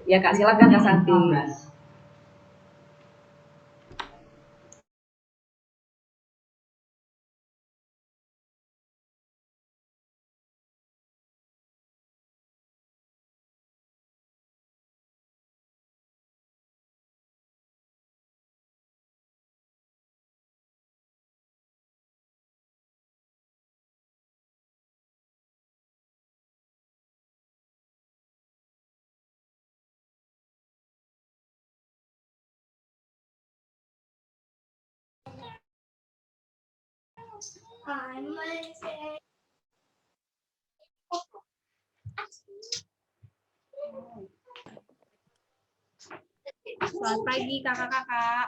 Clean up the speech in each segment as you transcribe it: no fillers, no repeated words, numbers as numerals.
Ya Kak, silakan Kak Santi. Selamat pagi kakak-kakak.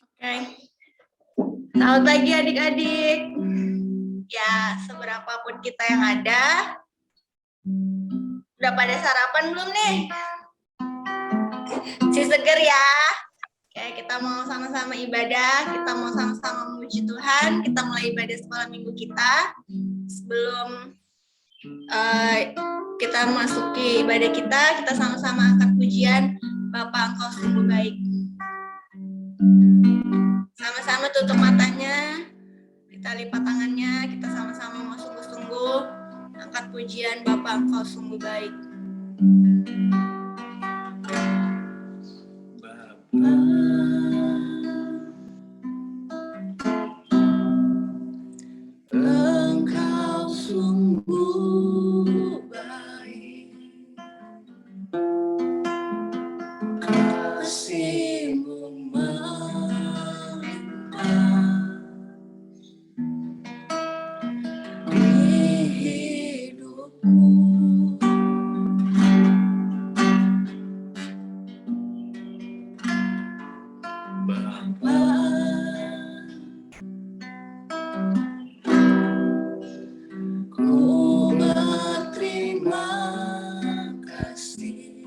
Oke. Selamat pagi adik-adik. Ya, seberapapun kita yang ada, udah pada sarapan belum nih? Si seger ya. Oke, kita mau sama-sama ibadah, kita mau sama-sama memuji Tuhan, kita mulai ibadah sekolah minggu kita. Sebelum kita masuki ibadah kita sama-sama angkat pujian, Bapa Engkau sungguh baik. Sama-sama tutup matanya, kita lipat tangannya, kita sama-sama mau sungguh-sungguh angkat pujian Bapa Engkau sungguh baik. Engkau sungguh baik, kasih-Mu melimpah di hidupku. Bapa, ku berterima kasih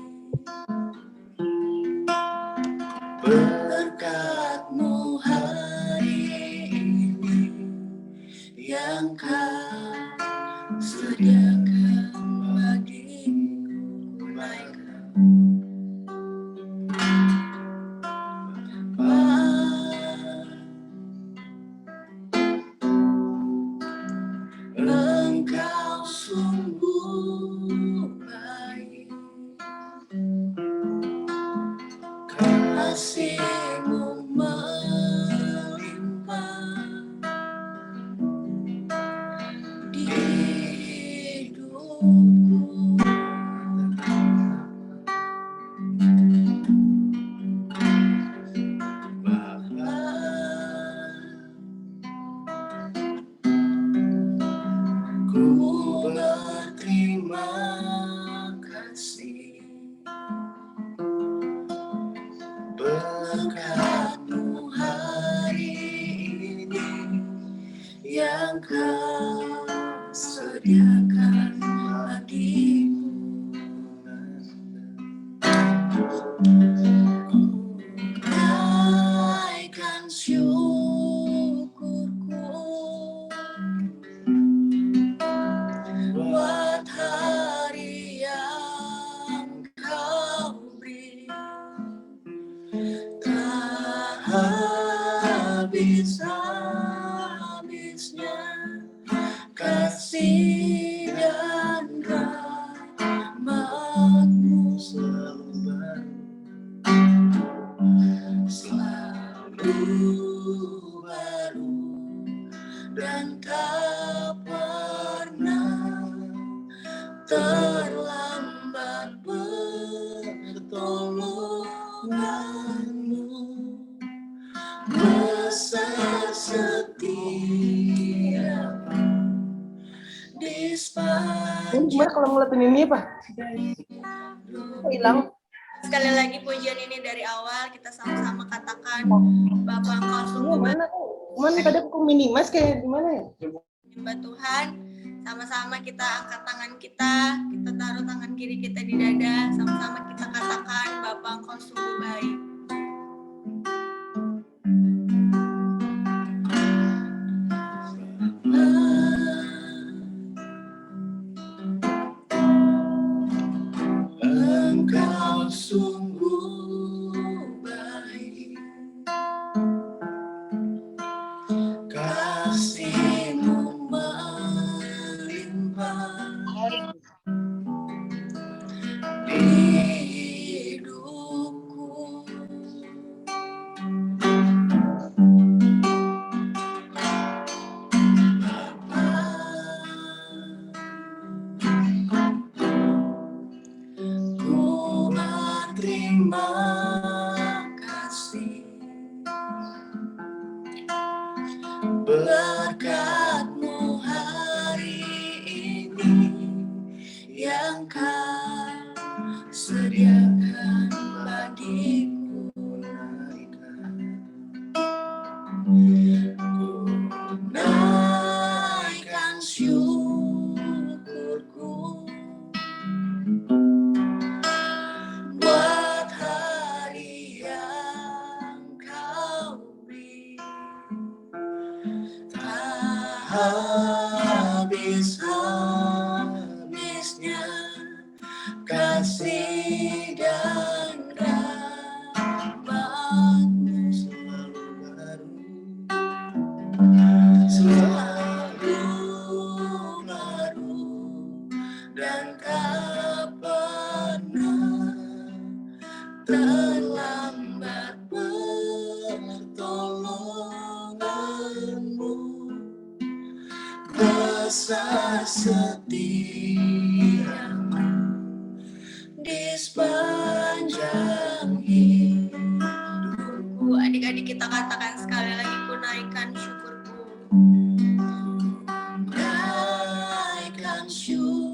berkat-Mu hari ini yang Kau sediakan bagiku. Engkau sungguh baik, kasih-Mu melimpah di hidupku. Bapa, ku berterima kasih berkat-Mu hari ini yang Kau sediakan bagiku. Naikkan syukurku buat hari yang Kau beri, tak habis-habisnya kasih dan rahmat-Mu selalu baru dan tak pernah terlambat pertolongan-Mu. Besar setia di sepanjang. Gimana kalau ngeliatin ini Pak? Hilang. Sekali lagi pujian ini dari awal, kita sama-sama katakan Bapa Engkau sungguh baik. Mana pada aku minimas kayak gimana ya? Mbak Tuhan, sama-sama kita angkat tangan kita taruh tangan kiri kita di dada, sama-sama kita katakan Bapa Engkau sungguh baik. berkat-Mu hari ini yang Kau sediakan bagiku. Naikkan syukurku buat hari yang Kau beri. Tak habis-habisnya kasih dan rahmat-Mu selalu baru dan tak pernah terlambat pertolongan-Mu. Besar setia-Mu di sepanjang hidupku. Adik-adik kita katakan sekali lagi, ku naikkan syukurku. Naikkan syukurku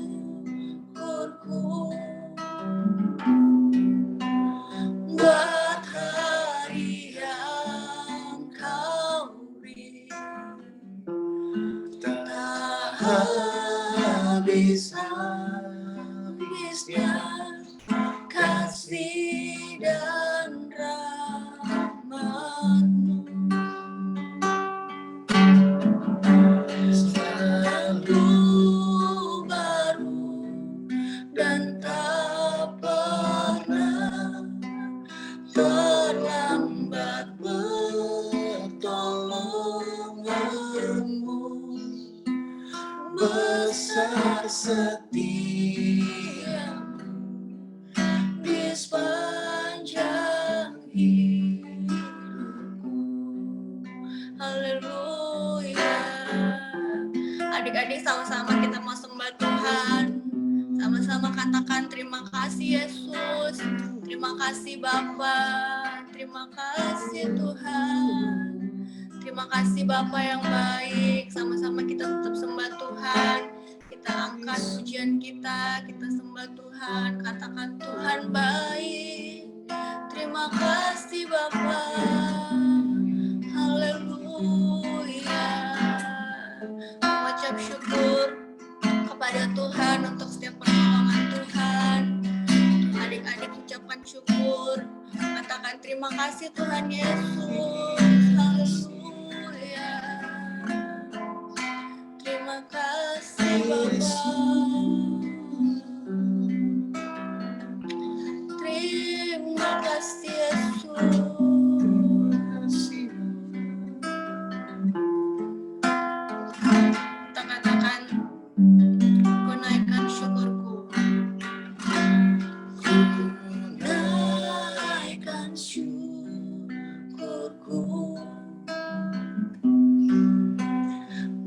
buat hari yang Kau beri. Tak habis-habisnya kasih dan rahmat-Mu selalu baru dan tak pernah terlambat pertolongan-Mu. Besar setia-Mu di sepanjang hidupku. Haleluya. Adik-adik, sama-sama kita mau sembah Tuhan. Sama-sama katakan terima kasih Yesus. Terima kasih Bapa. Terima kasih Tuhan. Terima kasih Bapa yang baik. Sama-sama kita tetap sembah Tuhan. Kita angkat pujian kita sembah Tuhan. Katakan Tuhan baik. Terima kasih Bapa. Haleluya. Mengucap syukur kepada Tuhan untuk setiap pertolongan Tuhan. Adik-adik ucapkan syukur. Katakan terima kasih Tuhan Yesus. Haleluya. Terima kasih Bapa. Terima kasih Yesus. Kita katakan, ku naikkan syukurku. Ku naikkan syukurku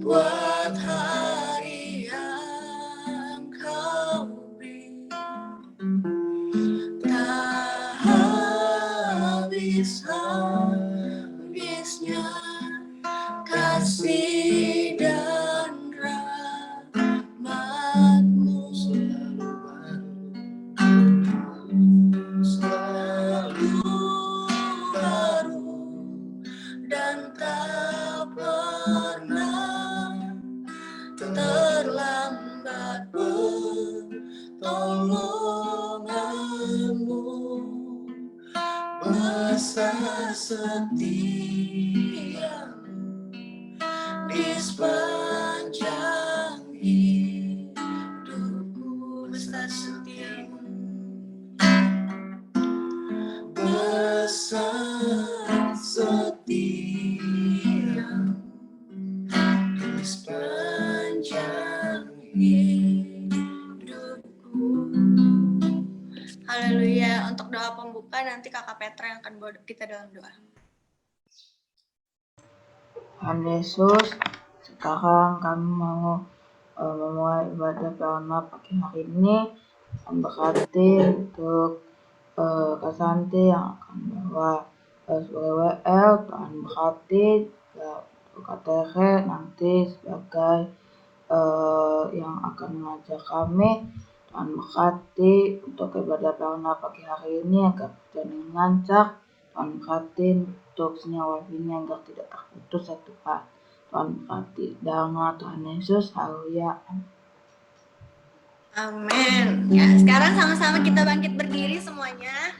buat hari yang Kau beri. Tak habis-habisnya kasih dan rahmat-Mu selalu baru dan tak pernah terlambat pertolongan-Mu. Besar setia-Mu di sepanjang hidupku. Besar setia-Mu. Besar setia-Mu di sepanjang hidupku. Haleluya. Untuk doa pembuka nanti Kakak Petra yang akan bawa kita dalam doa. Tuhan Yesus, sekarang kami mau memulai ibadah Prana pagi hari ini. Berarti untuk Kak Santi yang akan bawa sebagai WL, Tuhan berkati Kak Tere nanti sebagai yang akan mengajar kami. Tuhan berkati untuk ibadah Parna pagi hari ini agar berjalan dengan lancar. Tuhan berkati untuk sinyal wifi-nya agar tidak terputus satu part. Tuhan berkati. Dalam nama Tuhan Yesus, haleluya. Amin. Ya, sekarang sama-sama kita bangkit berdiri semuanya.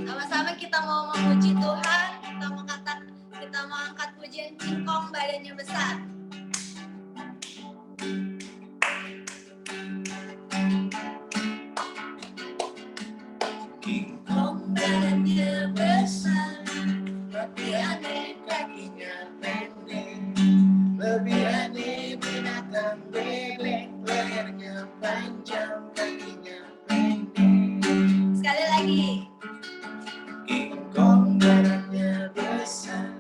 Sama-sama kita mau memuji Tuhan, kita mau angkat pujian Kingkong badannya besar. Kingkong badannya besar, tapi aneh kakinya pendek. Lebih aneh binatang bebek, lehernya panjang, kakinya pendek. Sekali lagi. Kingkong badannya besar,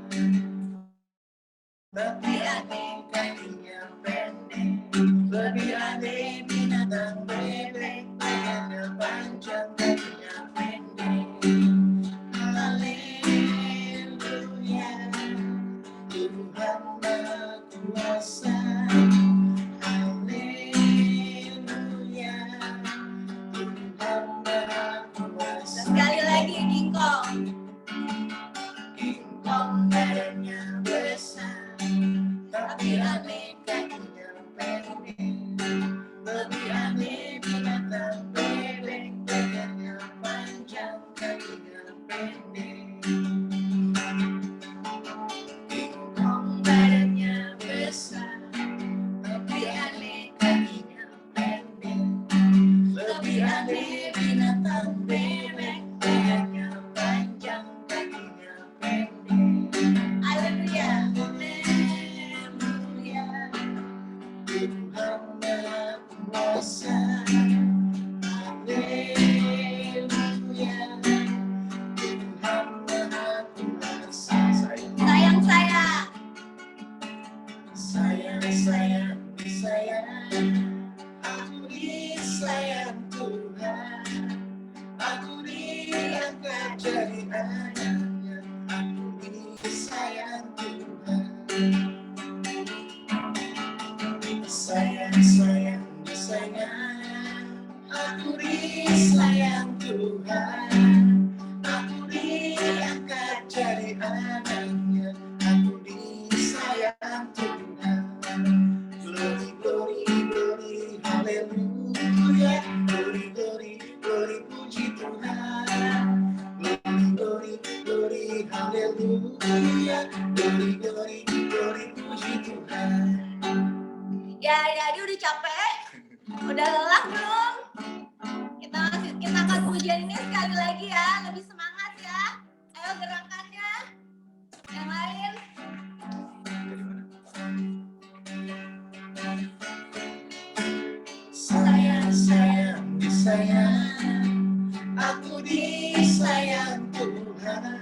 tapi aneh kakinya pendek. Lebih aneh binatang bebek, lehernya panjang, kakinya pendek. Haleluya, Tuhan Maha Kuasa. Haleluya, Tuhan Maha Kuasa. Sekali lagi Kingkong. Kingkong badannya besar, tapi aneh kakinya pendek. Lebih aneh binatang bebek, lehernya panjang, kakinya pendek. Kingkong badannya besar, tapi aneh kakinya pendek. Lebih aneh binatang bebek, lehernya panjang, kakinya pendek. Haleluya, haleluya, Tuhan Maha Kuasa. Haleluya, Tuhan Maha Kuasa. Sayang saya. Sayang, aku disayang Tuhan. Aku diangkat jadi anaknya. Aku disayang Tuhan. Sayang, aku disayang Tuhan. Aku diangkat jadi anaknya. Aku disayang Tuhan. Glory, glory, glory, haleluya. Glory, glory, glory, puji Tuhan. Glory, glory, glory, haleluya. Glory, glory, glory, puji Tuhan. Ya, jadi udah capek? Udah lelah belum? Kita akan pujian ini sekali lagi ya, lebih semangat ya. Ayo gerakannya. Yang lain. Sayang, aku disayang Tuhan.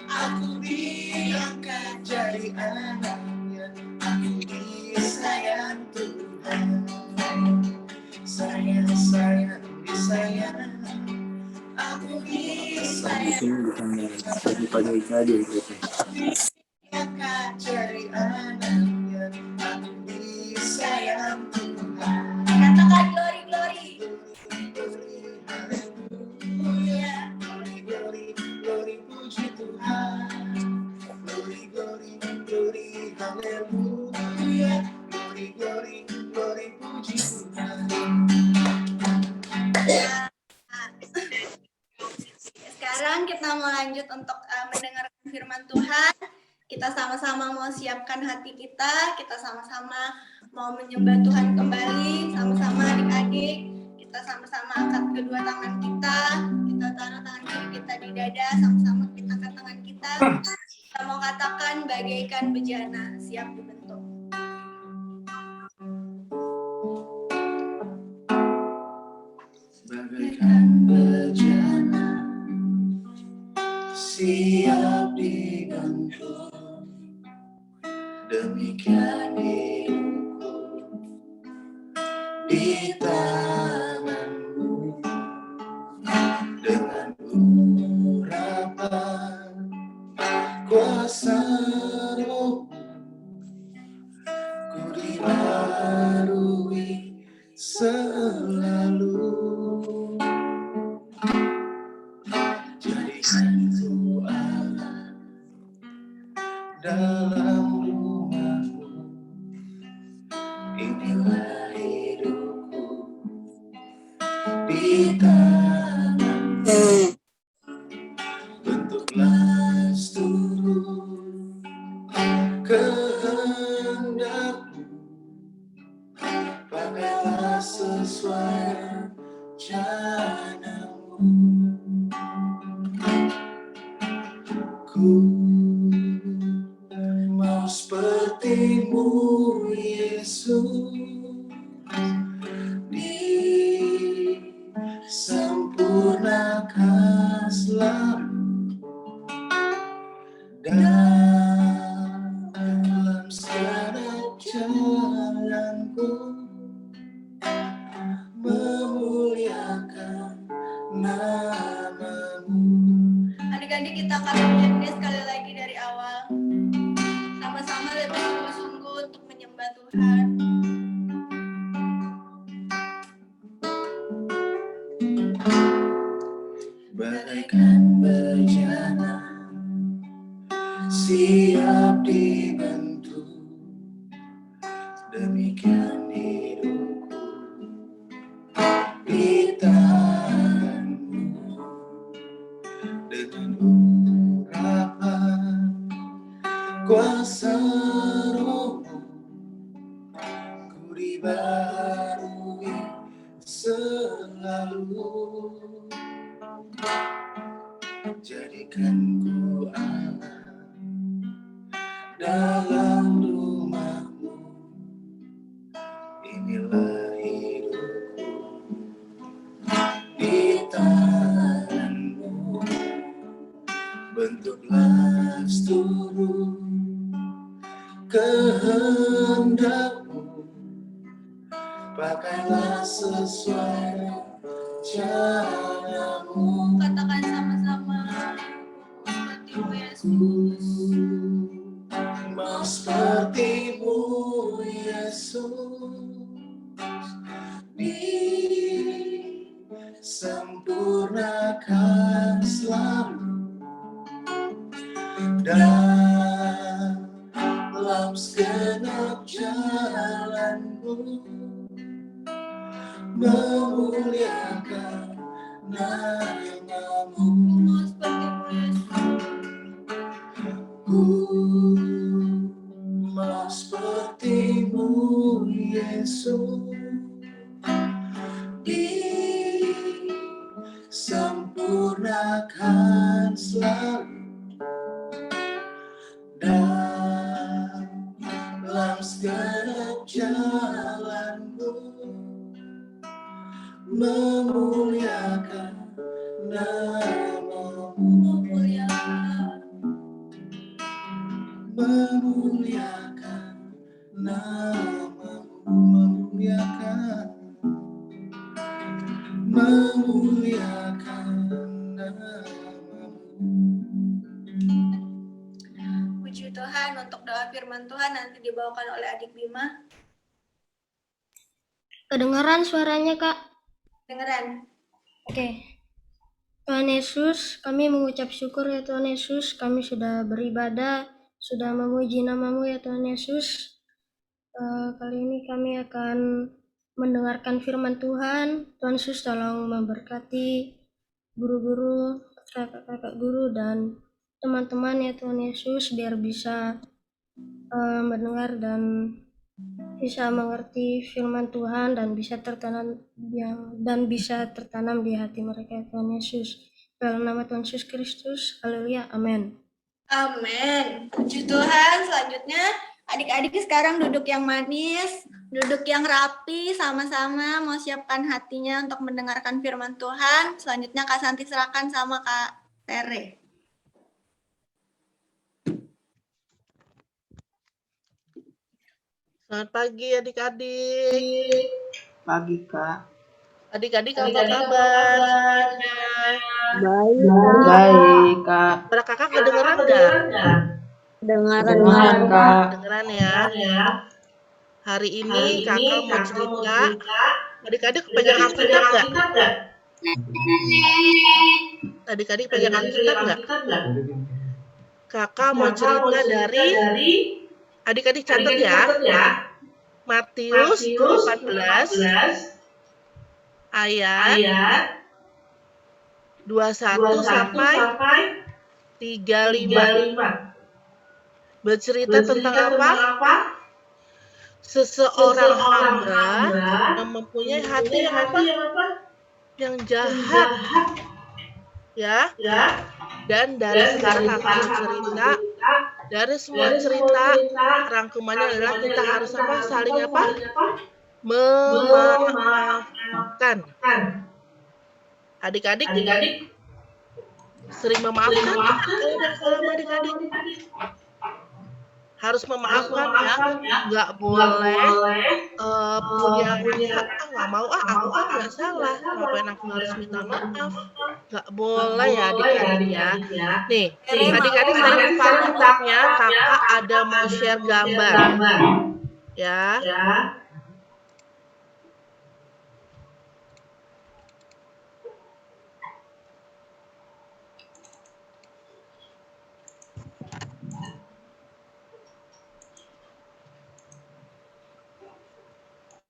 Aku diangkat jadi anaknya. Aku disayang Tuhan. Sayang, aku disayang. Pagi-pagi aja gitu. Diangkat jadi anaknya. Aku disayang Tuhan. Katakan glory, glory. Haleluya, glory, glory, puji Tuhan. Glory, glory, glory, haleluya. Glory, glory, glory, puji Tuhan. Sekarang kita mau lanjut untuk mendengarkan firman Tuhan. Kita sama-sama mau siapkan hati kita. Kita sama-sama mau menyembah Tuhan kembali. Sama-sama adik-adik. Kita sama-sama angkat kedua tangan kita. Kita taruh tangan kiri kita di dada. Sama-sama kita angkat tangan kita. Kita mau katakan bagaikan bejana siap dibentuk. Bagaikan bejana siap dibentuk. Demikian hidupku di tanganmu. Dengan urapan ku kuasa Roh ku dibarui selalu. Jadikan ku Allah dalam rumahmu, inilah hidupku di tanganmu. Bentuklah seluruh kehendakmu, pakailah sesuai rencanamu. Ku mau seperti-Mu Yesus, disempurnakan selalu dalam setiap jalanku, memuliakan nama-Mu. Adik-adik kita akan menyanyi sekali lagi dari awal. Sama-sama lebih sungguh-sungguh untuk menyembah Tuhan. Bagaikan bejana siap dibentuk, demikian hidupku di tanganmu. Dengan urapan kuasa Roh-Mu ku dibarui selalu. Jadikan ku Allah dalam rumah-Mu, inilah hidupku di tangan-Mu. Bentuklah seluruh kehendak-Mu, pakailah sesuai rencana-Mu. Katakan sama-sama, seperti-Mu Yesus. Mau seperti-Mu Yesus, disempurnakan selalu dalam segenap jalanmu, memuliakan nama-Mu. Mau seperti-Mu Yesus. Ku mau seperti-Mu Yesus, disempurnakan selalu dalam segenap jalanmu, memuliakan nama-Mu. Memuliakan nama-Mu, memuliakan nama-Mu. Puji Tuhan, untuk doa firman Tuhan nanti dibawakan oleh adik Bima. Kedengaran suaranya, Kak? Dengeran. Oke. Tuhan Yesus, kami mengucap syukur ya Tuhan Yesus, kami sudah beribadah, sudah memuji nama-Mu ya Tuhan Yesus. Kali ini kami akan mendengarkan firman Tuhan. Tuhan Yesus tolong memberkati guru-guru, kakak-kakak guru, dan teman-teman ya Tuhan Yesus, biar bisa mendengar dan bisa mengerti firman Tuhan dan bisa tertanam di hati mereka ya Tuhan Yesus. Dalam nama Tuhan Yesus Kristus, haleluya, amin. Amin. Puji Tuhan. Selanjutnya adik-adik sekarang duduk yang manis, duduk yang rapi, sama-sama mau siapkan hatinya untuk mendengarkan firman Tuhan. Selanjutnya Kak Santi serahkan sama Kak Tere. Selamat pagi adik-adik. Pagi, Kak. Adik-adik apa kabar? Baik, Kak. Suara kakak kedengeran nggak? Kedengaran, Kak. Dengeran ya. Hari ini kakak mau cerita. Adik-adik pegang Alkitab nggak? Adik-adik pegang Alkitab nggak? Kakak mau cerita dari, adik-adik catat ya, Matius 14 ayat 21 sampai 35. Bercerita tentang apa? Seseorang hamba yang mempunyai hati yang apa? Yang jahat. Ya. Dan dari sekarang akan cerita, dari semua cerita, rangkumannya adalah kita harus apa? Saling apa? Memaafkan. Adik-adik sering memaafkan kalau adik-adik harus memaafkan ya, nggak boleh punya nggak mau aku kan nggak salah, ngapain aku harus minta maaf, nggak boleh ya adik-adik ya. Nih adik-adik saya buka Alkitabnya, kakak ada mau share gambar ya.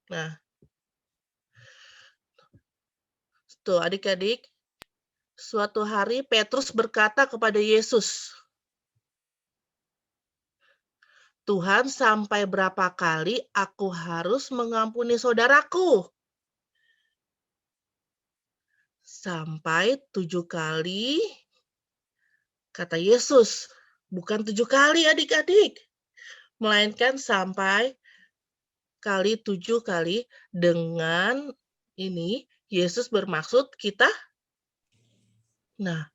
Nah, tuh adik-adik, suatu hari Petrus berkata kepada Yesus, Tuhan, sampai berapa kali aku harus mengampuni saudaraku? Sampai 7 kali, kata Yesus. Bukan 7 kali adik-adik, melainkan sampai 7 kali. Dengan ini Yesus bermaksud kita. Nah,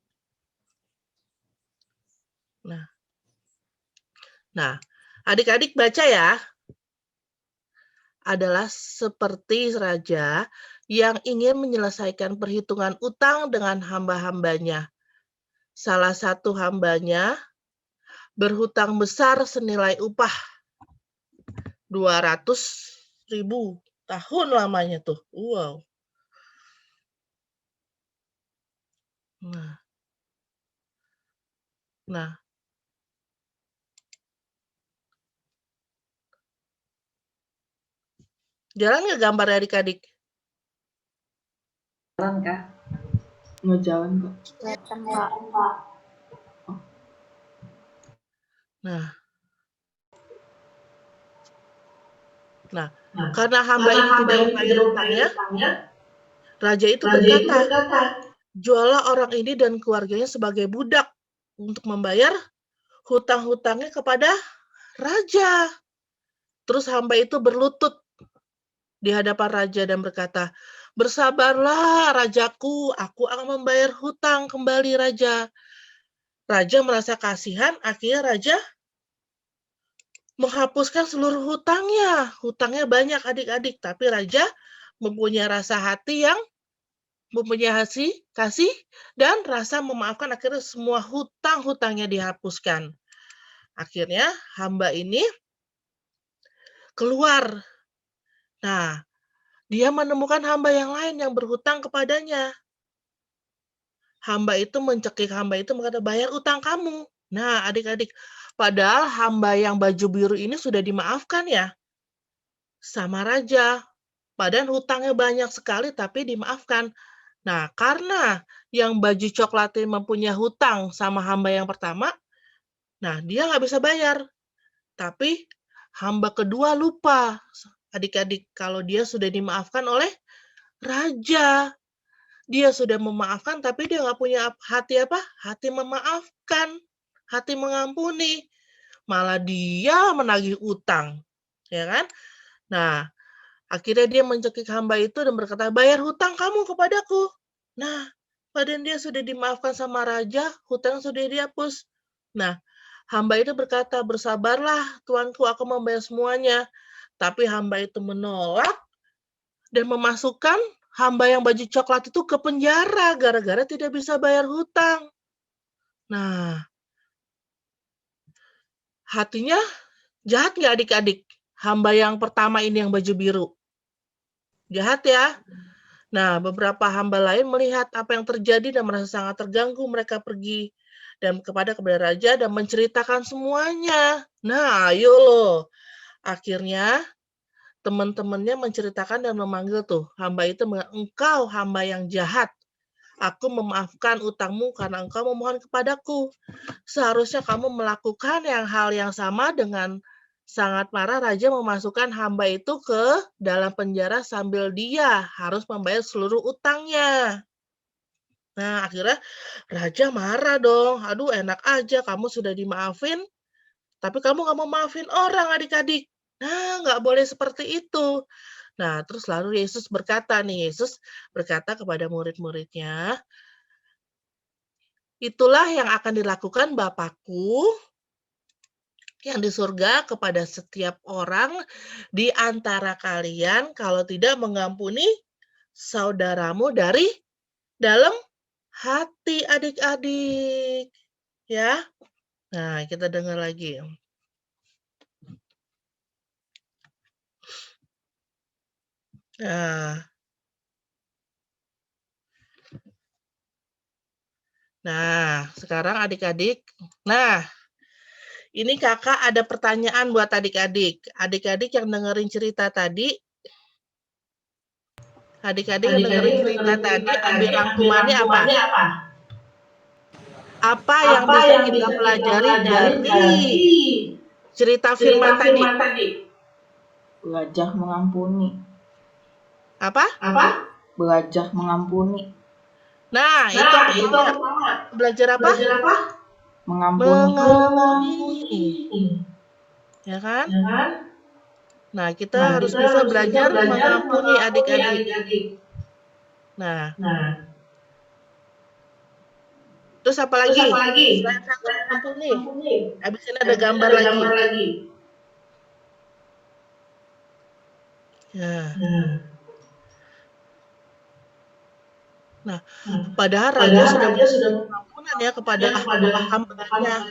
adik-adik baca ya. Adalah seperti raja yang ingin menyelesaikan perhitungan utang dengan hamba-hambanya. Salah satu hambanya berhutang besar senilai upah 200.000 tahun lamanya tuh. Wow. Nah. Jalan nggak gambar adik-adik? Jalan, Kak. Ngejalan, Kak. Nah, karena hamba ini tidak membayar hutangnya, raja itu berkata, jualah orang ini dan keluarganya sebagai budak untuk membayar hutang-hutangnya kepada raja. Terus hamba itu berlutut di hadapan raja dan berkata, bersabarlah rajaku, aku akan membayar hutang kembali raja. Raja merasa kasihan, akhirnya raja menghapuskan seluruh hutangnya. Hutangnya banyak adik-adik, tapi raja mempunyai rasa hati yang mempunyai kasih dan rasa memaafkan, akhirnya semua hutang-hutangnya dihapuskan. Akhirnya hamba ini keluar. Nah, dia menemukan hamba yang lain yang berhutang kepadanya. Hamba itu mencekik hamba itu, berkata, bayar utang kamu. Nah, adik-adik, padahal hamba yang baju biru ini sudah dimaafkan ya sama raja. Padahal hutangnya banyak sekali tapi dimaafkan. Nah, karena yang baju coklat ini mempunyai hutang sama hamba yang pertama, nah dia nggak bisa bayar. Tapi hamba kedua lupa, adik-adik, kalau dia sudah dimaafkan oleh raja. Dia sudah memaafkan, tapi dia nggak punya hati apa? Hati memaafkan, hati mengampuni. Malah dia menagih utang, ya kan? Nah, akhirnya dia mencekik hamba itu dan berkata, bayar hutang kamu kepadaku. Nah, padahal dia sudah dimaafkan sama raja, hutang sudah dihapus. Nah, hamba itu berkata, bersabarlah tuanku, aku membayar semuanya. Tapi hamba itu menolak dan memasukkan hamba yang baju coklat itu ke penjara gara-gara tidak bisa bayar hutang. Nah, hatinya jahat nggak adik-adik? Hamba yang pertama ini yang baju biru. Jahat ya? Nah, beberapa hamba lain melihat apa yang terjadi dan merasa sangat terganggu. Mereka pergi dan kepada raja dan menceritakan semuanya. Nah, ayo loh. Akhirnya teman-temannya menceritakan dan memanggil tuh hamba itu, engkau hamba yang jahat. Aku memaafkan utangmu karena engkau memohon kepadaku. Seharusnya kamu melakukan hal yang sama. Dengan sangat marah, raja memasukkan hamba itu ke dalam penjara sambil dia harus membayar seluruh utangnya. Nah, akhirnya raja marah dong. Aduh, enak aja kamu sudah dimaafin, tapi kamu nggak mau maafin orang, adik-adik. Nah, nggak boleh seperti itu. Nah, terus lalu Yesus berkata kepada murid-muridnya, itulah yang akan dilakukan Bapakku yang di surga kepada setiap orang di antara kalian kalau tidak mengampuni saudaramu dari dalam hati, adik-adik. Ya. Nah, kita dengar lagi. Nah, sekarang adik-adik. Nah, ini kakak ada pertanyaan buat adik-adik. Adik-adik yang dengerin cerita tadi, ambil rangkumannya apa? Apa yang bisa kita pelajari dari cerita firman tadi? Belajar mengampuni. Apa? Belajar mengampuni. Nah, itu belajar apa? Mengampuni. Ya kan? Nah, kita harus bisa belajar mengampuni adik-adik. Nah. Terus apa lagi? Selain mengampuni. Habis ini ada gambar lagi. Ya. Nah, padahal raja sudah mengampunan ya kepada hambanya.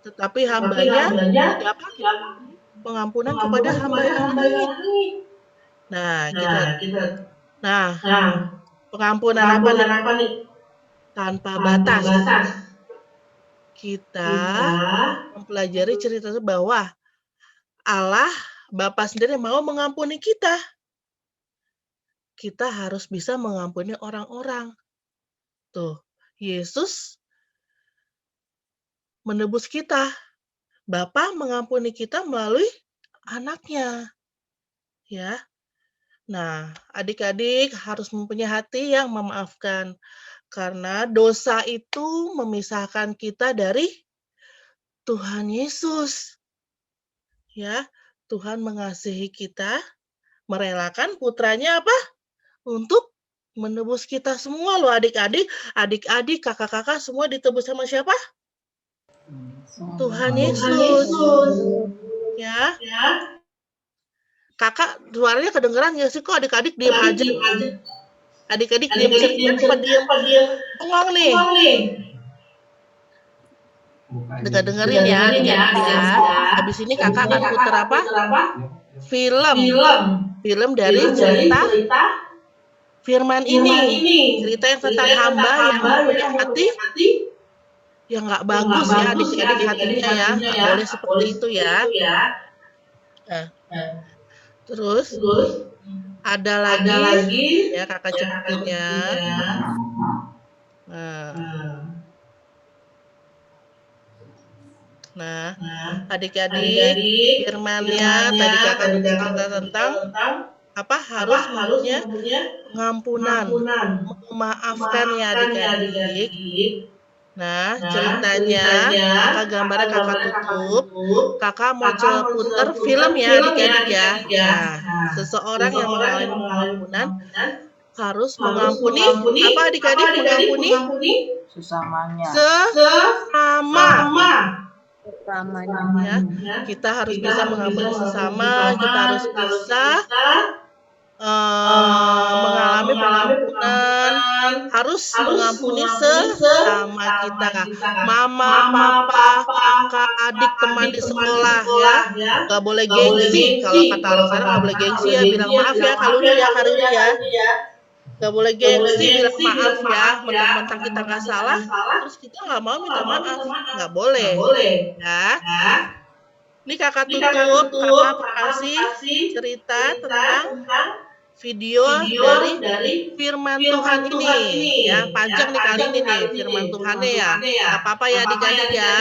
Tetapi hambanya apa? Pengampunan kepada hamba yang lain. Nah, pengampunan apa nih? Tanpa batas. Kita mempelajari cerita itu bahwa Allah Bapa sendiri mau mengampuni kita. Kita harus bisa mengampuni orang-orang. Tuh, Yesus menebus kita. Bapa mengampuni kita melalui anaknya. Ya. Nah, adik-adik harus mempunyai hati yang memaafkan. Karena dosa itu memisahkan kita dari Tuhan Yesus. Ya, Tuhan mengasihi kita, merelakan putranya apa? Untuk menebus kita semua loh adik-adik, kakak-kakak semua ditebus sama siapa? Tuhan Yesus. Ya. Kakak suaranya kedengeran nggak sih? Kok adik-adik diam aja? Adik-adik diam apa diam? Bengong nih. Dengerin ya adik-adik ya. Habis ini kakak akan putar apa? Film dari cerita firman ini. Cerita yang tentang hamba yang punya hati yang nggak bagus ya adik-adik hatinya ya. Nggak boleh seperti itu ya. Nah. Terus ada lagi ya kakak cepetin ya. Nah, adik-adik firmannya tadi kakak bercerita tentang apa harus mempunyai pengampunan, memaafkan ya adik-adik. Nah, ceritanya kakak gambarnya kakak tutup. Kakak mau puter film ya adik-adik ya. Nah, seseorang yang mengalami pengampunan harus mengampuni apa adik-adik? Mengampuni sesamanya. Ya, kita harus bisa mengampuni sesama, kita harus bisa mengalami pengampunan, harus mengampuni sesama kita, mama, papa, kakak, adik, teman di sekolah ya. Gak boleh gengsi, kalau kata orang sekarang gak boleh gengsi ya, bilang maaf ya Kaluni ya Karini ya. Gak boleh gengsi bilang maaf ya, mentang-mentang kita gak salah, terus kita gak mau minta maaf, gak boleh ya. Ini kakak tutup, kakak makasih cerita tentang video dari firman Tuhan ini ya, panjang nih kali ini nih firman Tuhannya ya. Gak apa-apa ya adik-adik ya.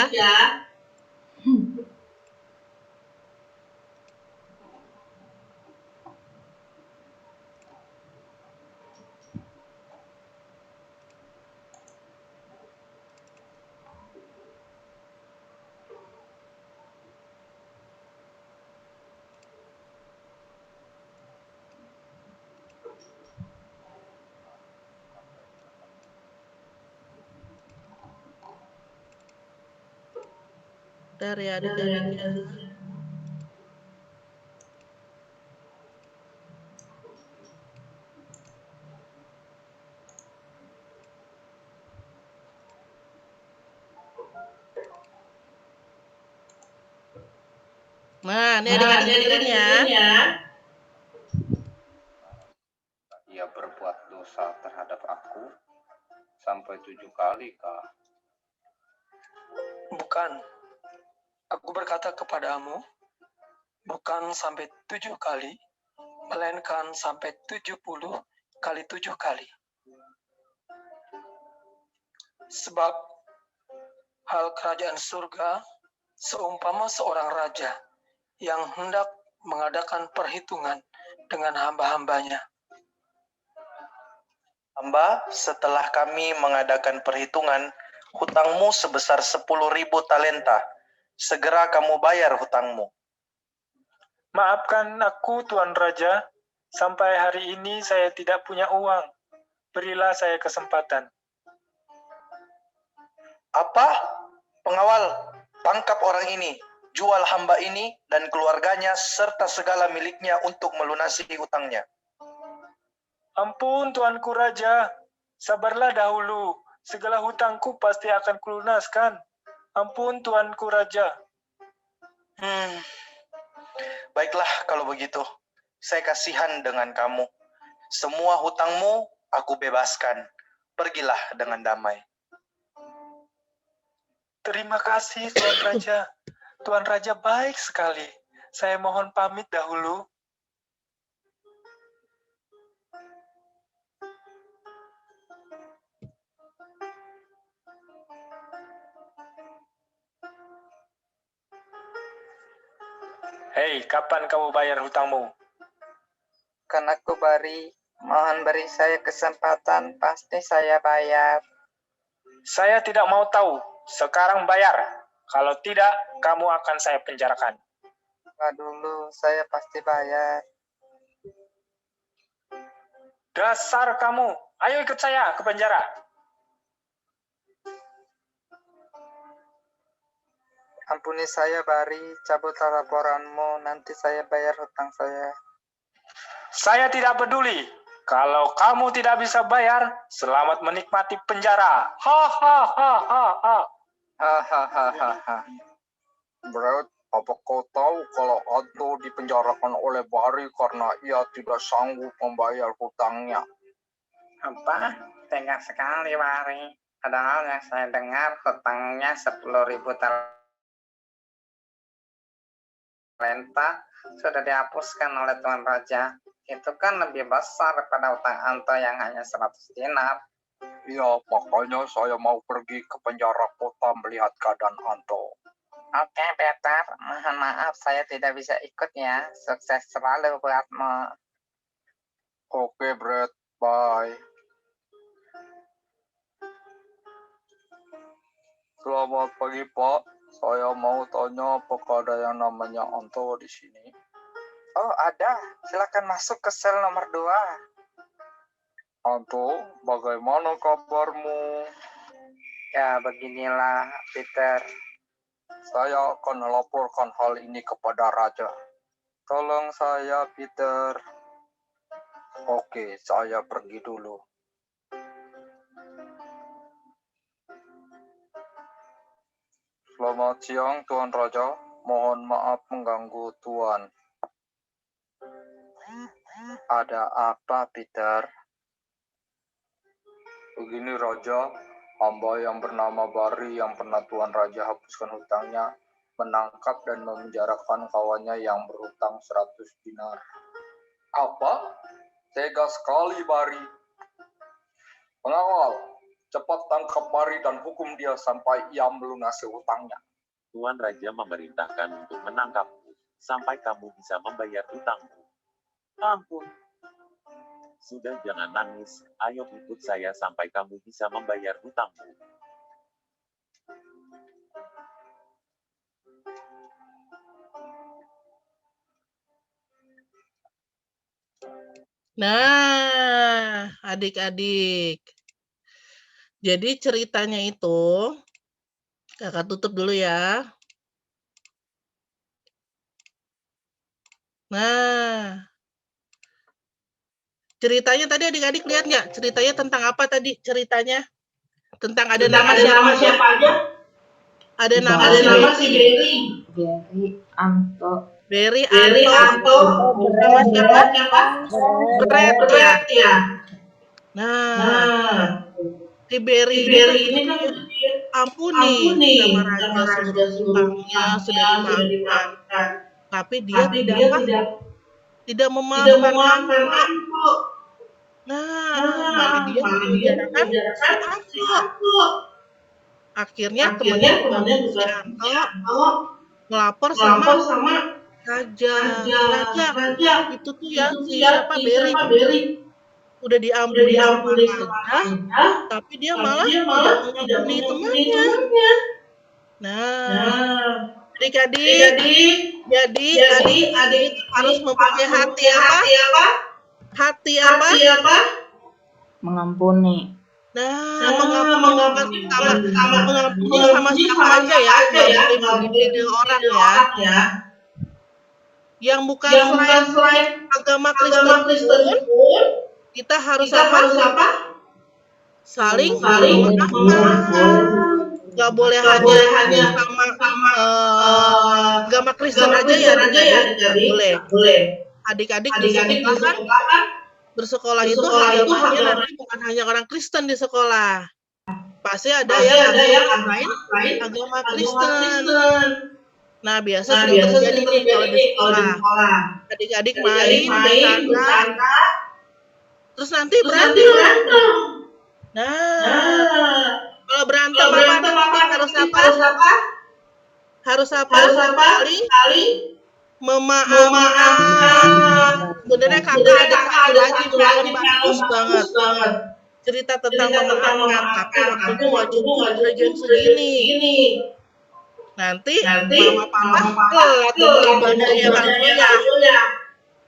Dari adik-adik ya. Nah, ini adik-adik dengerin ya. Ia berbuat dosa terhadap aku sampai 7 kali, Kak. Bukan, aku berkata kepadamu, bukan sampai 7 kali, melainkan sampai 70 kali 7 kali. Sebab hal kerajaan surga seumpama seorang raja yang hendak mengadakan perhitungan dengan hamba-hambanya. Hamba, setelah kami mengadakan perhitungan, hutangmu sebesar 10.000 talenta. Segera kamu bayar hutangmu. Maafkan aku, Tuan Raja. Sampai hari ini saya tidak punya uang. Berilah saya kesempatan. Apa? Pengawal, tangkap orang ini. Jual hamba ini dan keluarganya serta segala miliknya untuk melunasi hutangnya. Ampun, Tuanku Raja. Sabarlah dahulu. Segala hutangku pasti akan kulunaskan. Ampun, Tuanku Raja. Baiklah kalau begitu. Saya kasihan dengan kamu. Semua hutangmu aku bebaskan. Pergilah dengan damai. Terima kasih, Tuan Raja. Tuan Raja baik sekali. Saya mohon pamit dahulu. Hei, kapan kamu bayar hutangmu? Kan aku mohon beri saya kesempatan, pasti saya bayar. Saya tidak mau tahu. Sekarang bayar. Kalau tidak, kamu akan saya penjarakan. Dulu, saya pasti bayar. Dasar kamu. Ayo ikut saya ke penjara. Ampuni saya, Bari. Cabutlah laporanmu. Nanti saya bayar hutang saya. Saya tidak peduli. Kalau kamu tidak bisa bayar, selamat menikmati penjara. Hahaha. Brad, apa kau tahu kalau Anto dipenjarakan oleh Bari karena ia tidak sanggup membayar hutangnya? Apa? Tega sekali, Bari. Padahal yang saya dengar hutangnya 10.000 talenta sudah dihapuskan oleh Tuan Raja. Itu kan lebih besar daripada hutang Anto yang hanya 100 dinar. Ya, makanya saya mau pergi ke penjara kota melihat keadaan Anto. Oke, Peter. Mohon maaf, saya tidak bisa ikut ya. Sukses selalu buatmu. Oke, Brad. Bye. Selamat pagi, Pak. Saya mau tanya apakah ada yang namanya Anto di sini? Oh, ada. Silakan masuk ke sel nomor 2. Anto, bagaimana kabarmu? Ya, beginilah, Peter. Saya akan melaporkan hal ini kepada Raja. Tolong saya, Peter. Oke, saya pergi dulu. Selamat siang, Tuan Raja. Mohon maaf mengganggu Tuan. Ada apa, Peter? Begini, Raja. Hamba yang bernama Bari yang pernah Tuan Raja hapuskan hutangnya menangkap dan memenjarakan kawannya yang berhutang 100 dinar. Apa? Tega sekali, Bari. Pengawal, cepat tangkap Bari dan hukum dia sampai ia melunasi hutangnya. Tuan Raja memerintahkan untuk menangkapmu sampai kamu bisa membayar hutangmu. Ampun. Sudah, jangan nangis. Ayo ikut saya sampai kamu bisa membayar hutangmu. Nah, adik-adik. Jadi ceritanya itu, kakak tutup dulu ya. Nah, ceritanya tadi adik-adik lihat nggak? Ceritanya tentang apa tadi ceritanya? Tentang ada nama siapa aja? Ada nama si Berry. Berry, Anto. Berry, Anto. Sama siapa? Brett ya. Nah, si Berry ini kan ampuni sama raja seluruh hutangnya sudah dimaafkan. Tapi dia tidak memaafkan Anto. Nah, malah dia memenjarakan si Anto. Akhirnya temannya si Anto melapor sama raja. Itu tuh ya siapa Berry. Udah diampuni sama raja, tapi dia malah tidak mengampuni temannya. Nah, adik-adik, jadi adik harus mempunyai hati apa? Hati apa? Mengampuni. Nah, mengampuni sama siapa aja ya, nggak boleh ide orang ya. Yang bukan selain agama Kristen pun, kita harus apa? Saling memaafkan. Nggak boleh hanya sama agama Kristen aja ya, boleh. Adik-adik bersekolah itu agamanya nanti bukan hanya orang Kristen di sekolah. Pasti ada yang lain agama Kristen. Nah, biasa terjadi kalau di sekolah. Adik-adik main, bercanda, terus nanti berantem. Nah, kalau berantem harus apa? Harus saling memaafkan. Sebenarnya kakak ada satu lagi bagus banget. Cerita tentang memaafkan, tapi waktunya nggak cukup jam segini. Nanti mama papa telat ibadahnya waktunya.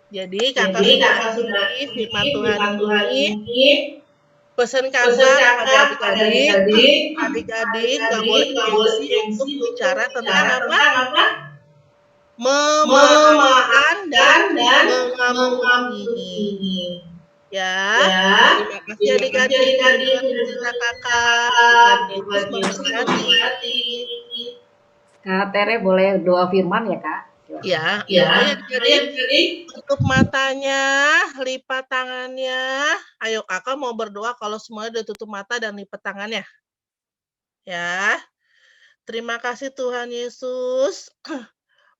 Jadi kakak sudah firman Tuhan ini pesan kakak pada adik-adik nggak boleh gengsi untuk bicara tentang apa? Memaafkan dan mengampuni. Ya, terima kasih adik-adik cerita kakak. Terus memberkati. Kak Tere boleh doa firman ya Kak? Ya, jadi tutup matanya, lipat tangannya. Ayo kakak mau berdoa kalau semuanya udah tutup mata dan lipat tangannya. Ya, terima kasih Tuhan Yesus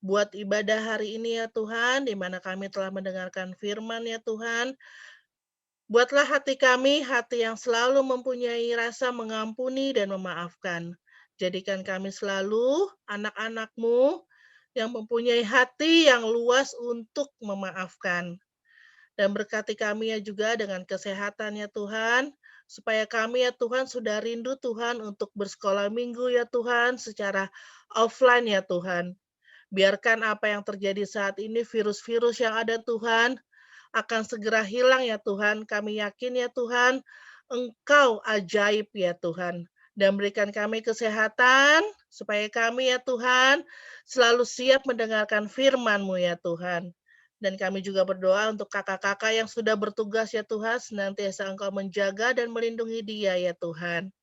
buat ibadah hari ini ya Tuhan, di mana kami telah mendengarkan firman ya Tuhan. Buatlah hati kami, hati yang selalu mempunyai rasa mengampuni dan memaafkan. Jadikan kami selalu anak-anak-Mu yang mempunyai hati yang luas untuk memaafkan. Dan berkati kami ya juga dengan kesehatan ya Tuhan, supaya kami ya Tuhan sudah rindu Tuhan untuk bersekolah minggu ya Tuhan secara offline ya Tuhan. Biarkan apa yang terjadi saat ini, virus-virus yang ada Tuhan, akan segera hilang ya Tuhan. Kami yakin ya Tuhan, Engkau ajaib ya Tuhan. Dan berikan kami kesehatan, supaya kami ya Tuhan, selalu siap mendengarkan firman-Mu ya Tuhan. Dan kami juga berdoa untuk kakak-kakak yang sudah bertugas ya Tuhan, senantiasa Engkau menjaga dan melindungi dia ya Tuhan.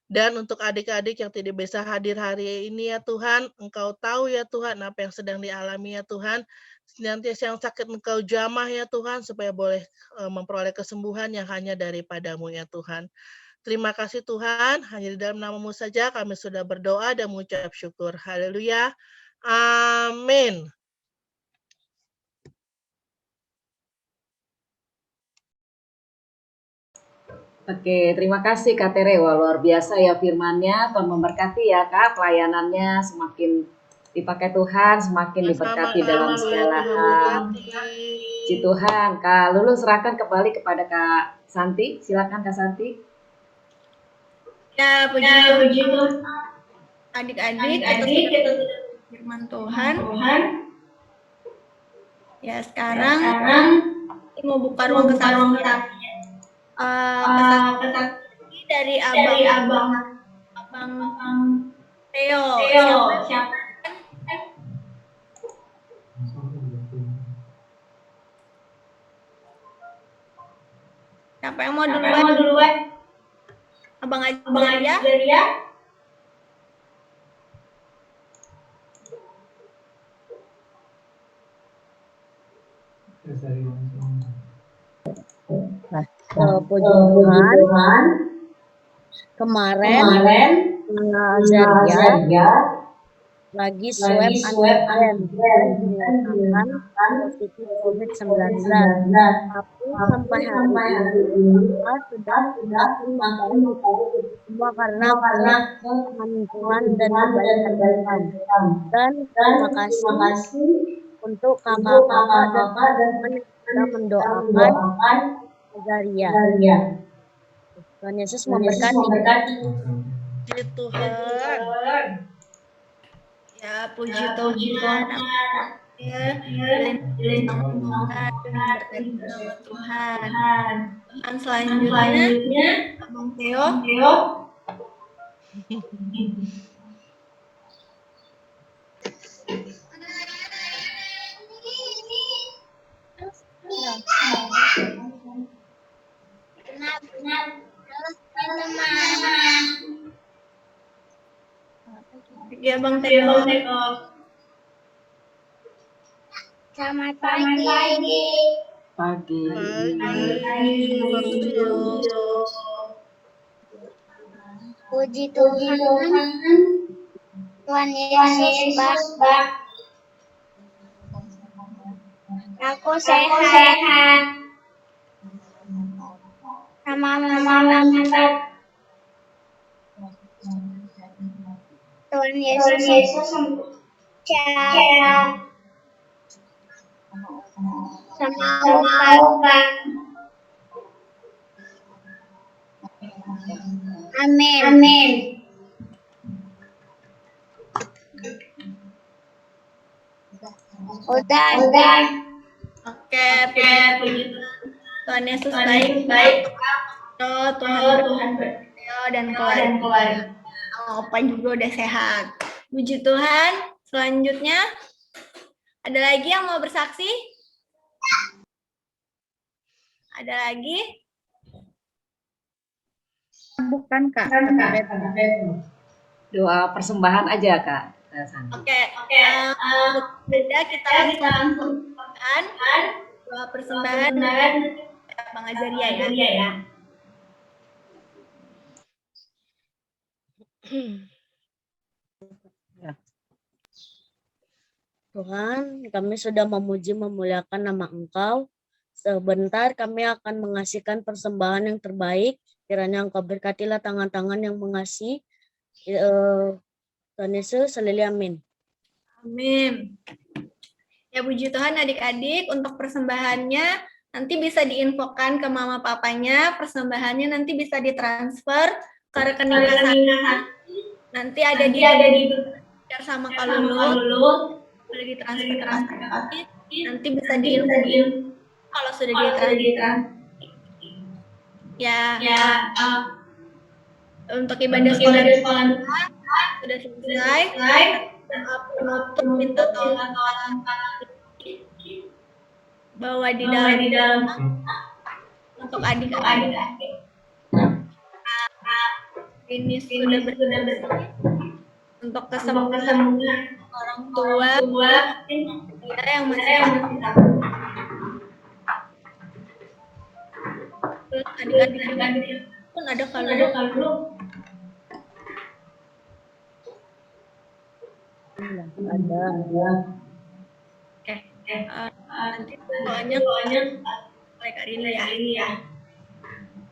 Dan untuk adik-adik yang tidak bisa hadir hari ini ya Tuhan, Engkau tahu ya Tuhan apa yang sedang dialami ya Tuhan. Senantiasa yang sakit Engkau jamah ya Tuhan, supaya boleh memperoleh kesembuhan yang hanya daripadamu ya Tuhan. Terima kasih Tuhan, hanya di dalam nama-Mu saja kami sudah berdoa dan mengucap syukur. Haleluya. Amin. Oke, terima kasih Kak Tere. Wah, luar biasa ya firman-Nya. Tuhan memberkati ya Kak, pelayanannya semakin dipakai Tuhan, semakin diberkati dalam segala hal. Puji Tuhan. Kak Lulu serahkan kembali kepada Kak Santi. Silakan Kak Santi. Ya, puji Tuhan. Adik-adik, kita firman Tuhan. Ya, sekarang mau buka ruang kesaksian. Pesan dari Abang Theo. Siapa yang mau duluan? Abang Ajaria? Puji Tuhan, kemarin Zaria lagi swab antigen dinyatakan positif COVID-19, tapi sampai hari ini kita sudah makin membaik, semua karena kemampuan dan kebaikan Tuhan. Dan terima kasih untuk kakak-kakak dan teman-teman yang sudah mendoakan Zaria. Tuhan Yesus memberkati. Puji Tuhan. Ya, puji Tuhan. Ya, Tuhan. Dan selanjutnya Abang Theo. Ya, Bang Theo. Selamat pagi. Puji Tuhan. Tuhan Yesus baik. Aku sehat. Sama-sama. Tuhan Yesus sehat. Sama-sama. Amin. Udah. Oke, puji Tuhan Yesus baik. Tuhan dan keluarga. Opa juga udah sehat. Puji Tuhan. Selanjutnya ada lagi yang mau bersaksi? Ada lagi? Bukan Kak. Doa persembahan aja Kak. Oke. Beda kita langsung doa persembahan Bang Azaria ya. Tuhan, kami sudah memuji memuliakan nama Engkau. Sebentar kami akan mengasihkan persembahan yang terbaik. Kiranya Engkau berkatilah tangan-tangan yang mengasihi. Tuhan Yesus, haleluya, amin. Amin. Ya, puji Tuhan adik-adik, untuk persembahannya nanti bisa diinfokan ke mama papanya. Persembahannya nanti bisa ditransfer ke rekening kasana. Nanti ada di share sama Kak Lulu. Boleh ditransfer ke kasana. Nanti bisa diinfokan kalau sudah ditransfer. Ya. Untuk ibadah sekolah sudah selesai. Penutup minta tolong bawa di dalam untuk adik-adik ini sudah bersih untuk kesembuhan orang tua kita yang masih adik-adik pun ada kalau Ada. nanti doanya mulai kali ini ya.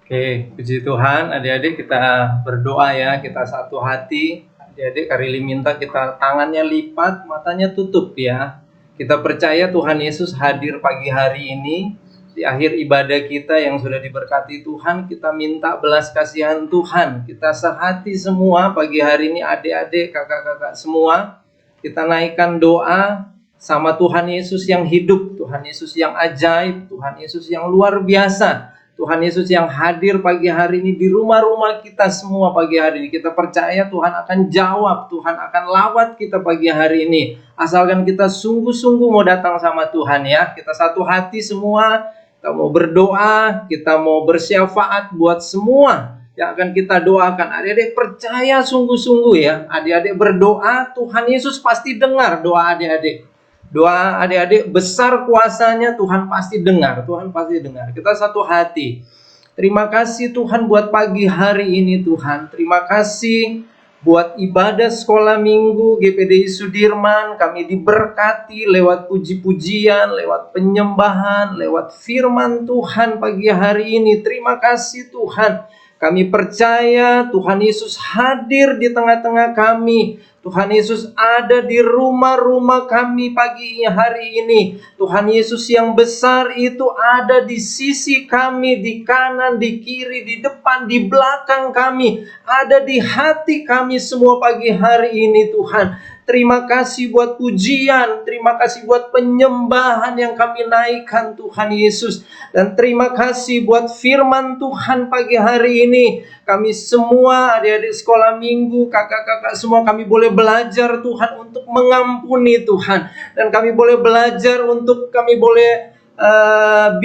Oke, puji Tuhan, adik-adik kita berdoa ya, kita satu hati. Adik-adik Karili minta kita tangannya lipat, matanya tutup ya. Kita percaya Tuhan Yesus hadir pagi hari ini. Di akhir ibadah kita yang sudah diberkati Tuhan, kita minta belas kasihan Tuhan. Kita sehati semua pagi hari ini, adik-adik, kakak-kakak semua. Kita naikkan doa sama Tuhan Yesus yang hidup, Tuhan Yesus yang ajaib, Tuhan Yesus yang luar biasa. Tuhan Yesus yang hadir pagi hari ini di rumah-rumah kita semua pagi hari ini. Kita percaya Tuhan akan jawab, Tuhan akan lawat kita pagi hari ini. Asalkan kita sungguh-sungguh mau datang sama Tuhan ya. Kita satu hati semua, kita mau berdoa, kita mau bersyafaat buat semua yang akan kita doakan. Adik-adik percaya sungguh-sungguh ya. Adik-adik berdoa, Tuhan Yesus pasti dengar doa adik-adik. Doa adik-adik besar kuasanya, Tuhan pasti dengar. Tuhan pasti dengar. Kita satu hati. Terima kasih Tuhan buat pagi hari ini Tuhan. Terima kasih buat ibadah sekolah minggu GPDI Sudirman. Kami diberkati lewat puji-pujian, lewat penyembahan, lewat firman Tuhan pagi hari ini. Terima kasih Tuhan. Kami percaya Tuhan Yesus hadir di tengah-tengah kami. Tuhan Yesus ada di rumah-rumah kami pagi hari ini. Tuhan Yesus yang besar itu ada di sisi kami, di kanan, di kiri, di depan, di belakang kami. Ada di hati kami semua pagi hari ini Tuhan. Terima kasih buat pujian, terima kasih buat penyembahan yang kami naikkan Tuhan Yesus. Dan terima kasih buat firman Tuhan pagi hari ini. Kami semua adik-adik sekolah minggu, kakak-kakak semua kami boleh belajar Tuhan untuk mengampuni Tuhan. Dan kami boleh belajar untuk kami boleh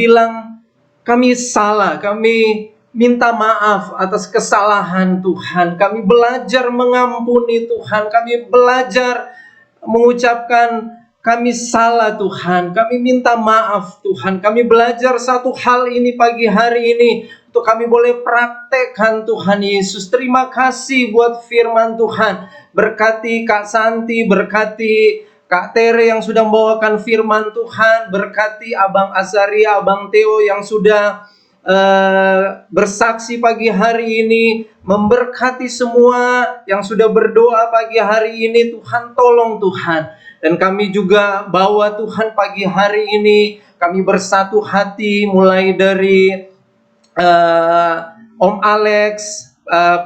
bilang kami salah, kami minta maaf atas kesalahan Tuhan. Kami belajar mengampuni Tuhan. Kami belajar mengucapkan kami salah Tuhan. Kami minta maaf Tuhan. Kami belajar satu hal ini pagi hari ini. Untuk kami boleh praktekkan Tuhan Yesus. Terima kasih buat firman Tuhan. Berkati Kak Santi, berkati Kak Tere yang sudah membawakan firman Tuhan. Berkati Abang Azaria, Abang Theo yang sudah bersaksi pagi hari ini, memberkati semua yang sudah berdoa pagi hari ini. Tuhan tolong Tuhan. Dan kami juga bawa Tuhan pagi hari ini, kami bersatu hati mulai dari Om Alex,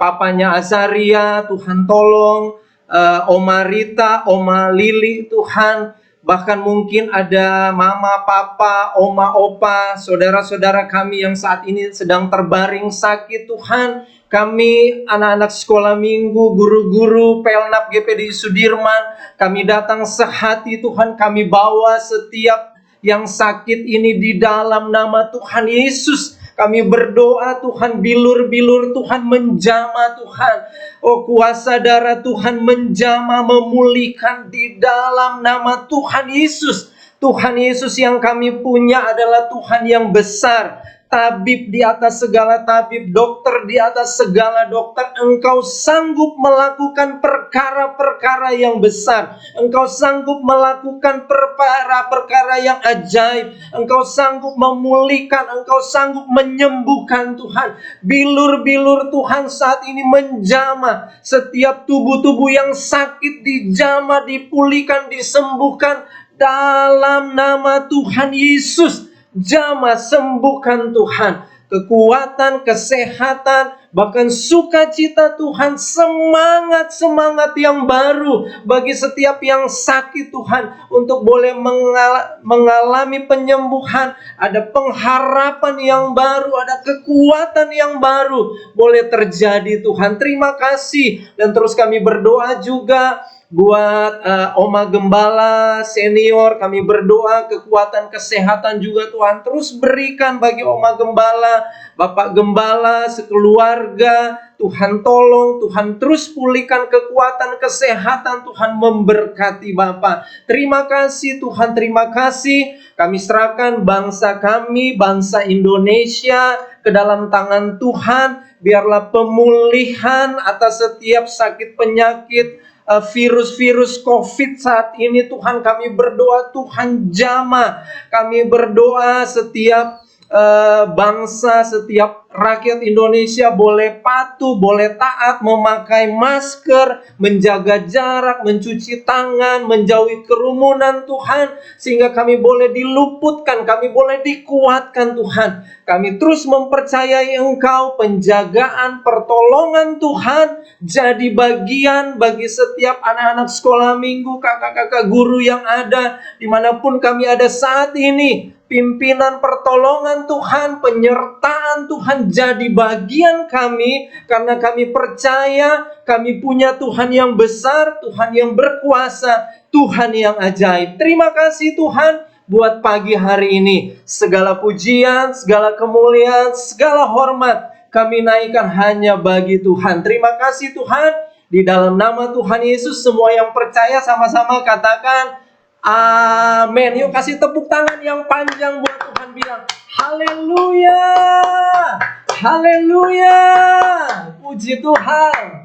papanya Azaria, Tuhan tolong, Oma Rita, Oma Lili, Tuhan. Bahkan mungkin ada mama, papa, oma, opa, saudara-saudara kami yang saat ini sedang terbaring sakit Tuhan. Kami anak-anak sekolah minggu, guru-guru, Pelnap GPDI Sudirman, kami datang sehati Tuhan. Kami bawa setiap yang sakit ini di dalam nama Tuhan Yesus. Kami berdoa Tuhan, bilur-bilur Tuhan menjamah Tuhan. Oh, kuasa darah Tuhan menjamah, memulihkan di dalam nama Tuhan Yesus. Tuhan Yesus yang kami punya adalah Tuhan yang besar. Tabib di atas segala tabib, dokter di atas segala dokter. Engkau sanggup melakukan perkara-perkara yang besar. Engkau sanggup melakukan perkara-perkara yang ajaib. Engkau sanggup memulihkan, engkau sanggup menyembuhkan Tuhan. Bilur-bilur Tuhan saat ini menjamah. Setiap tubuh-tubuh yang sakit dijamah, dipulihkan, disembuhkan dalam nama Tuhan Yesus. Jamah, sembuhkan Tuhan. Kekuatan, kesehatan, bahkan sukacita Tuhan. Semangat yang baru bagi setiap yang sakit Tuhan. Untuk boleh mengalami penyembuhan. Ada pengharapan yang baru, ada kekuatan yang baru boleh terjadi Tuhan. Terima kasih. Dan terus kami berdoa juga Buat Oma Gembala senior, kami berdoa kekuatan kesehatan juga Tuhan. Terus berikan bagi Oma Gembala, Bapak Gembala, sekeluarga. Tuhan tolong, Tuhan terus pulihkan kekuatan kesehatan. Tuhan memberkati Bapak. Terima kasih Tuhan, terima kasih. Kami serahkan bangsa kami, bangsa Indonesia ke dalam tangan Tuhan. Biarlah pemulihan atas setiap sakit penyakit, virus-virus COVID saat ini Tuhan kami berdoa, Tuhan jamah. Kami berdoa setiap bangsa, setiap rakyat Indonesia boleh patuh, boleh taat, memakai masker, menjaga jarak, mencuci tangan, menjauhi kerumunan Tuhan, sehingga kami boleh diluputkan, kami boleh dikuatkan Tuhan. Kami terus mempercayai Engkau, penjagaan, pertolongan Tuhan jadi bagian bagi setiap anak-anak sekolah minggu, kakak-kakak guru yang ada dimanapun kami ada saat ini. Pimpinan pertolongan Tuhan, penyertaan Tuhan jadi bagian kami, karena kami percaya kami punya Tuhan yang besar, Tuhan yang berkuasa, Tuhan yang ajaib. Terima kasih Tuhan buat pagi hari ini. Segala pujian, segala kemuliaan, segala hormat kami naikkan hanya bagi Tuhan. Terima kasih Tuhan. Di dalam nama Tuhan Yesus, semua yang percaya sama-sama katakan amin. Yuk kasih tepuk tangan yang panjang buat Tuhan, bilang haleluya, haleluya, puji Tuhan.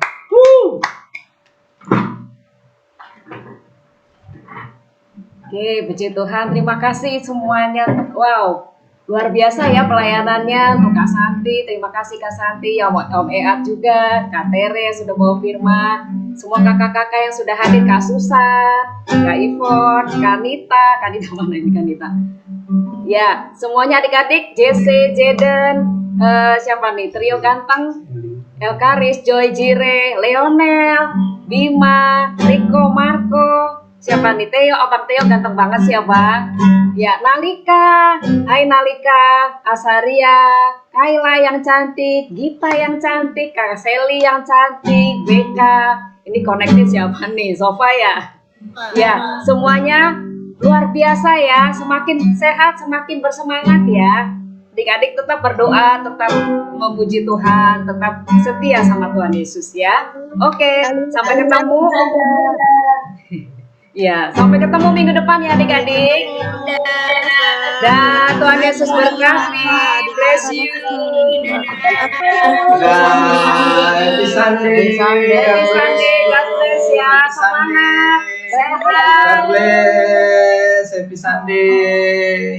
Oke, puji Tuhan. Terima kasih semuanya. Wow, luar biasa ya pelayanannya untuk Kak Santi. Terima kasih Kak Santi, ya Om Eat juga, Kak Tere sudah bawa firman. Semua kakak-kakak yang sudah hadir, Kak Susan, Kak Ivon, Kak Nita mana ini Kak Nita? Ya, semuanya adik-adik, JC, Jaden, siapa nih? Trio ganteng, Elkaris, Joy Jire, Leonel, Bima, Riko, Marco, siapa nih? Theo, Abang Theo ganteng banget siapa? Ya, Nalika, hai Nalika, Asaria, Kayla yang cantik, Gita yang cantik, Kak Seli yang cantik, Beka. Ini connected siapa nih? Sofa ya? Ya, semuanya luar biasa ya. Semakin sehat, semakin bersemangat ya. Adik-adik tetap berdoa, tetap memuji Tuhan, tetap setia sama Tuhan Yesus ya. Oke, sampai ketemu. Ya, sampai ketemu minggu depan ya adik-adik. Dan Tuhan Yesus berkati. Bless you. Happy Sunday. Happy Sunday. God bless ya. Semangat. Sehat. God bless. Happy Sunday.